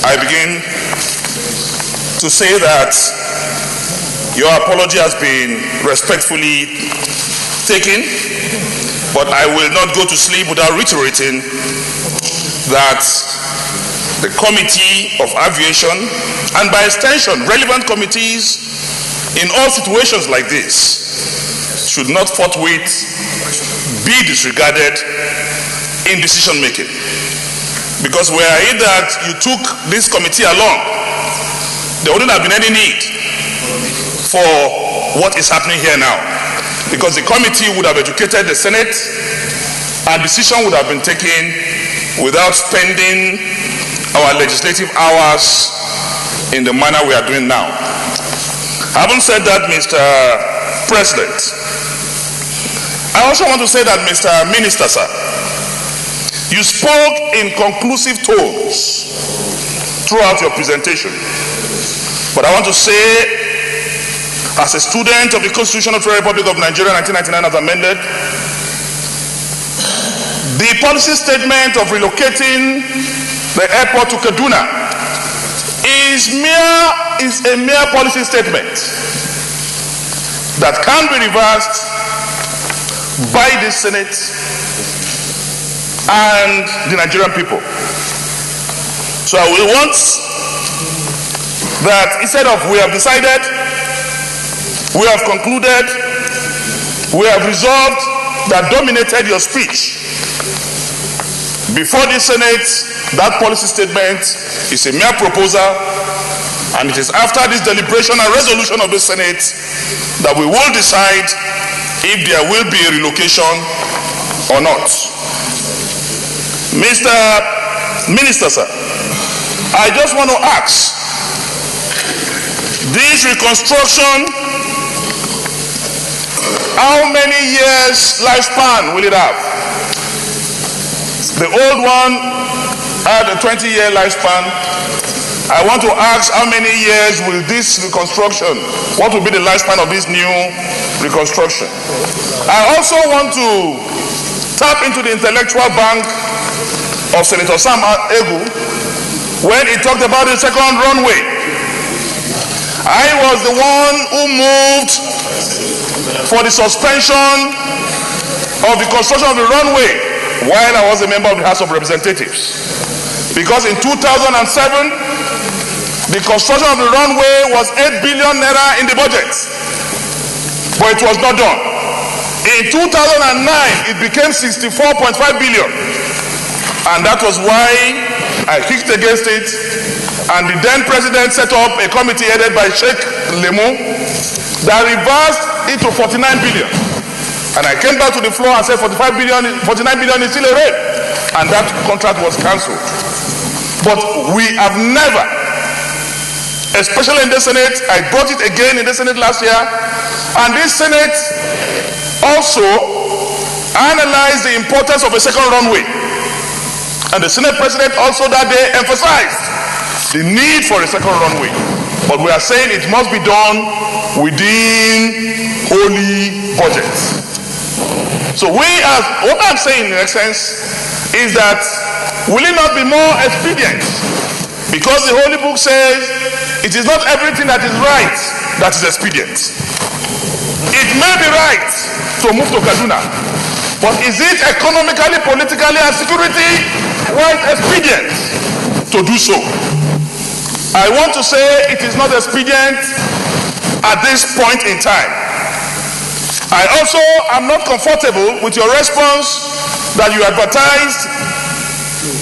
I begin to say that your apology has been respectfully taken, but I will not go to sleep without reiterating that the Committee of Aviation, and by extension relevant committees in all situations like this, should not forthwith be disregarded in decision making. Because were it that you took this committee along, there wouldn't have been any need for what is happening here now. Because the committee would have educated the Senate and decision would have been taken without spending our legislative hours in the manner we are doing now. Having said that, Mr. President, I also want to say that, Mr. Minister, sir, you spoke in conclusive tones throughout your presentation. But I want to say, as a student of the Constitution of the Republic of Nigeria 1999 as amended, the policy statement of relocating the airport to Kaduna is a mere policy statement that can be reversed by the Senate and the Nigerian people. So we want that instead of we have decided, we have concluded, we have resolved, that dominated your speech. Before the Senate, that policy statement is a mere proposal, and it is after this deliberation and resolution of the Senate that we will decide if there will be a relocation or not. Mr. Minister, sir, I just want to ask, this reconstruction, how many years lifespan will it have? The old one had a 20-year lifespan. I want to ask, how many years will this reconstruction, what will be the lifespan of this new reconstruction? I also want to tap into the intellectual bank of Senator Sam Egu when he talked about the second runway. I was the one who moved for the suspension of the construction of the runway while I was a member of the House of Representatives. Because in 2007, the construction of the runway was 8 billion naira in the budget, but it was not done. In 2009, it became 64.5 billion, and that was why I kicked against it, and the then president set up a committee headed by Sheikh Lemu that reversed it to 49 billion. And I came back to the floor and said 49 billion is still a rape, and that contract was cancelled. But we have never, especially in the Senate, I brought it again in the Senate last year, and this Senate also analyzed the importance of a second runway. And the Senate President also that day emphasized the need for a second runway. But we are saying it must be done within holy budgets. So what I'm saying in essence is that will it not be more expedient? Because the Holy Book says it is not everything that is right that is expedient. It may be right to move to Kaduna, but is it economically, politically, and security-wise expedient to do so? I want to say it is not expedient at this point in time. I also am not comfortable with your response that you advertised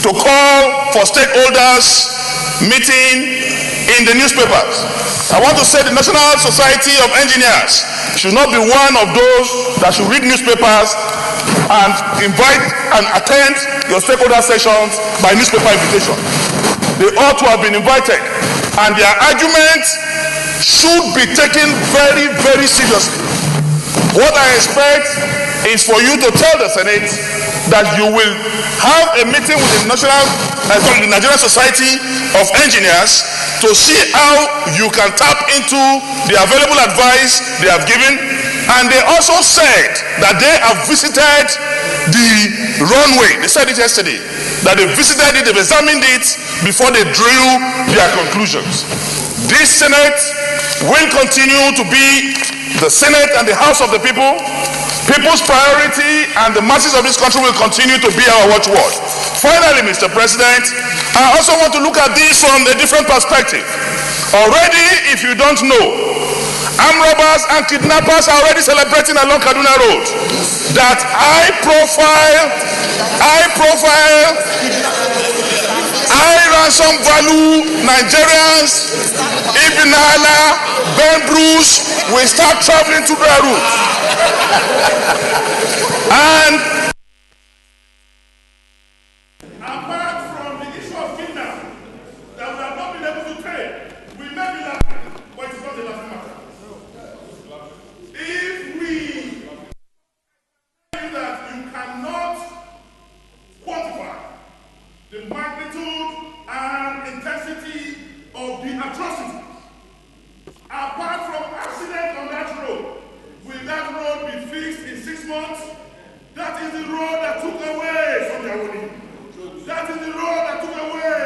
to call for stakeholders meeting in the newspapers. I want to say the National Society of Engineers should not be one of those that should read newspapers and invite and attend your stakeholder sessions by newspaper invitation. They ought to have been invited, and their arguments should be taken very, very seriously. What I expect is for you to tell the Senate that you will have a meeting with the Nigerian Society of Engineers to see how you can tap into the available advice they have given. And they also said that they have visited the runway. They said it yesterday. that they visited it, they've examined it before they drew their conclusions. This Senate will continue to be the Senate and the House of the people. People's priority and the masses of this country will continue to be our watchword. Finally, Mr. President, I also want to look at this from a different perspective. Already, if you don't know, armed robbers and kidnappers are already celebrating along Kaduna Road that high ransom value Nigerians, Ibn Hala, Ben Bruce will start traveling to their route. And apart from the issue of kidnapping that we have not been able to pay, we may be laughing, but it's not a laughing matter. If we say that you cannot quantify the magnitude and intensity of the atrocities, apart from accident on that road, will that road be fixed in 6 months? That is the road that took away from Yawoni. That is the road that took away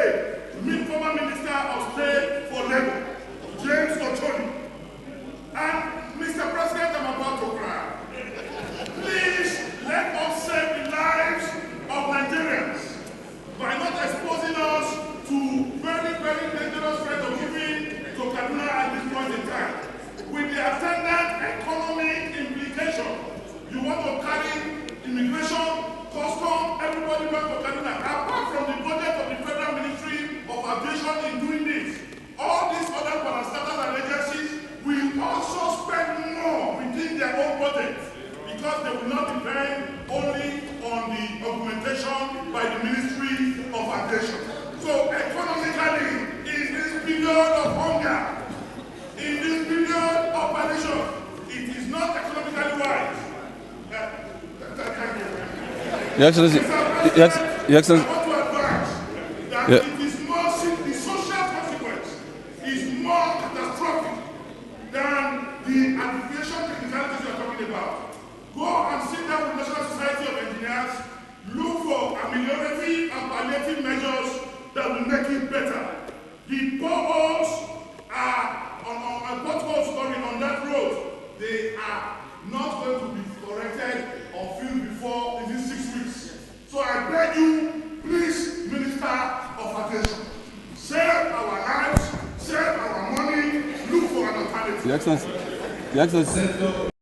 the former Minister of State for Labour, James Ochoni. And Mr. President, I'm about to cry. Please let us save the lives of Nigerians by not exposing us to very, very dangerous threat of giving to Kaduna at this point in time. With the attendant economic implication, you want to carry immigration, custom, everybody back to Kaduna. Apart from the budget of the Federal Ministry of Aviation in doing this, all these other parastatals and agencies will also spend more within their own budget because they will not depend only on the augmentation by the Ministry of Aviation. So economically, in this period of hunger, in this period of pandemic, it is not economically wise. Your Excellency, Your Excellency, I want to advise that it is more, the social consequence is more catastrophic than the aviation technicalities you are talking about. Go and sit down with the National Society of Engineers, look for ameliorative and palliative measures that will make it better. The potholes are on that road. They are not going to be corrected or filled before within 6 weeks. So I beg you, please, Minister of Aviation, save our lives, save our money, look for an alternative. Your Excellency.